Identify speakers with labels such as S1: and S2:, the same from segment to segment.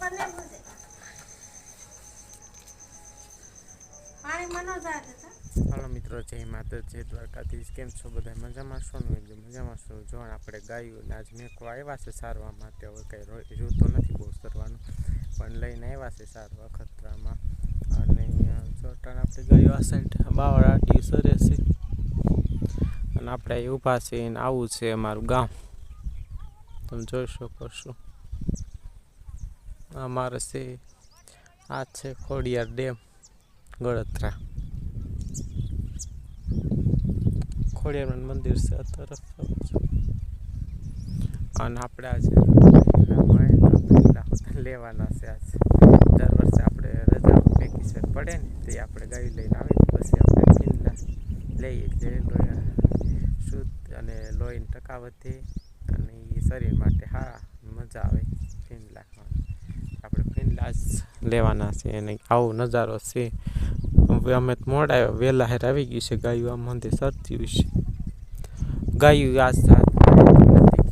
S1: હાલો મિત્રો, જય માતાજી, દ્વારકાધીશ. કેમ છો બધા? મજામાં છો ને? મજામાં છો. જો આપણે ગાયું આજ મેકો આવ્યા છે સારવા માટે. હવે કંઈ જોતો નથી બહુ સરવાનું, પણ લઈને આવ્યા છે સારવા ખતરામાં. અને ચોટાણ આપણે ગાયો આ સાઈડ બાવળાટી સરે છે, અને આપણે અહીં ઊભા છે. ને આવું છે અમારું ગામ, તમે જોઈ શકો છો. અમારે છે આ છે ખોડિયાર ડેમ ગળતરા. ખોડિયાર મંદિર છે આ તરફ, અને આપણે આજે લેવાના છે. આજ દર વર્ષે આપણે રજા વેકેશન પડે ને તે આપણે ગાયું લઈને આવી, પછી આપણે ફીંદલા લઈએ એટલે લોહી શુદ્ધ અને લોહીની ટકા વધે, અને એ શરીર માટે હા મજા આવે ફીંદલા ખાવાની. આપણે ફીંદલા જ લેવાના છે, અને આવો નજારો છે. અમે મોડા વહેલા હેર આવી ગયું છે. ગાયું આમ મંદિર સરતી હોય છે. ગાયું આ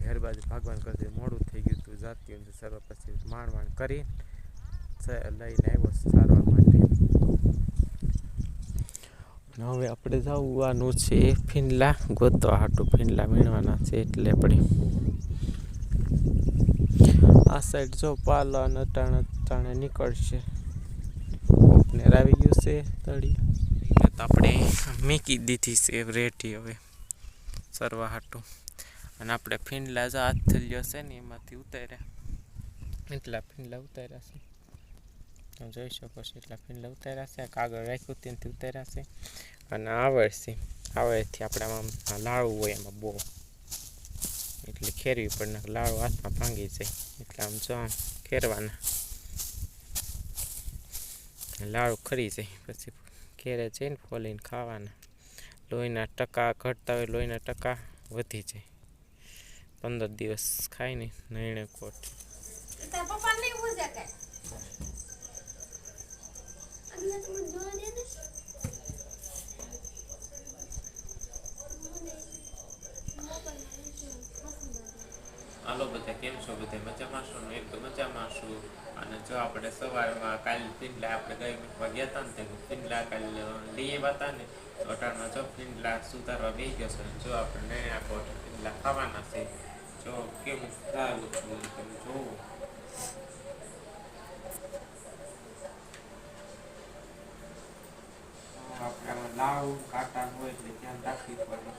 S1: ઘર બાજુ ભાગવાન કરતી મોડું થઈ ગયું હતું. જાતી અંદર સર્વ પછી માણ કરી લઈને આવ્યો સારવા માટે. હવે આપણે જવાનું છે ફીંદલા ગોતવા હાટું. ફીંદલા વીણવાના છે એટલે આપણે આ સાઈડ જો પાલા અને ટાણે નીકળશે. ને આવી ગયું છે તળી, તો આપણે મૂકી દીધી છે રેટી હવે સરવા હાટું. અને આપણે ફીંડલા જો હાથ થલ્યો છે ને એમાંથી ઉતાર્યા, એટલા ફીંડલા ઉતાર્યા છે. તમે જોઈ શકો છો એટલા ફીંડલા ઉતાર્યા છે. કાગળ રાખ્યું ત્યાંથી ઉતાર્યા છે. અને આવડશે આવડેથી આપણે આમાં લાડવું હોય એમાં બહુ, એટલે ખેરવી પડે. લાડુ હાથમાં ભાંગી જાય એટલે આમ જો આમ ખેરવાના, લાડુ ખરી જાય. પછી ઘેરે જઈને ફોલીને ખાવાના. લોહીના ટકા ઘટતા હોય, લોહીના ટકા વધી જાય. 15 દિવસ ખાઈને નૈણે કોટ. હાલો બધા, કેમ છો? બધા મજામાં છો ને? એક તો મજામાં છું. અને જો આપણે સવારમાં કાલે ફીંડલા આપણે ગઈ મૂકવા ગયા હતા ને, તે ફીંડલા કાલે લઈ આવ્યા હતા ને, અટાણમાં જો ફીંડલા સુધારવા બેસી ગયો છે. જો આપણે નૈણા કોટ ફીંડલા ખાવાના છે. જો કેવું સારું છું તમે જોવો. આપણે આમાં લાવું કાંટા હોય એટલે ધ્યાન રાખવી પડે.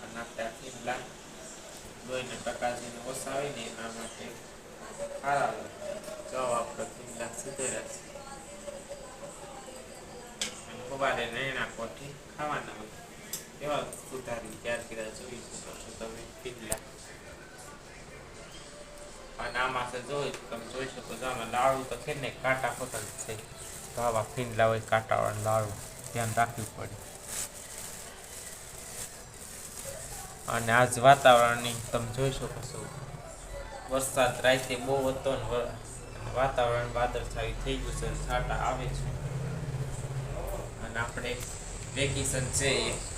S1: અને આપણે ફીંડલા લોહીના ટકા જેને ઓછા હોય ને એના માટે સારા હોય. જો આપણે ફીંડલા સુધેરા છે. સવારે નૈણા કોઠી ખાવાના હોય એવા સુધારી ત્યાર કર્યા જોઈ શકો છો તમે ફીંડલા. અને આમાં તમે જોઈ શકો છો, આમાં લાડુ તો છે ને કાંટા પસંદ છે. તો આવા ફીંડલા હોય કાંટાવાળા લાડુ, ધ્યાન રાખવું પડે. અને આજ વાતાવરણની તમે જોઈ શકો છો, વરસાદ રાતે બહુ હતો ને, વાતાવરણ વાદળછાયું થઈ ગયું છે, છાંટા આવે છે. અને આપણે વેકેશન છે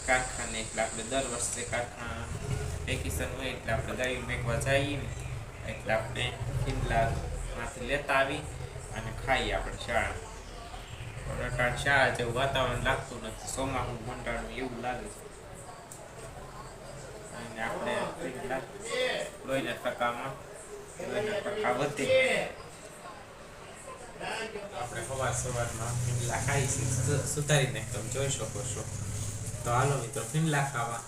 S1: કારખાને, એટલે આપણે દર વર્ષે કારખાના વેકેશન હોય એટલે આપણે ગાયું મેકવા જઈએ ને, એટલે આપણે ફીંડલામાંથી લેતા આવી અને ખાઈએ આપણે શાળા. પણ અટાણ શાળા જેવું વાતાવરણ લાગતું નથી, ચોમાસું મંડાણું એવું લાગે છે. અને આપણે ફીંડલા લોહીના ટકા વધે. આપણે સવારમાં ફીંડલા ખાઈ સુધારીને તમે જોઈ શકો છો. તો હાલો મિત્રો ફીંડલા ખાવા.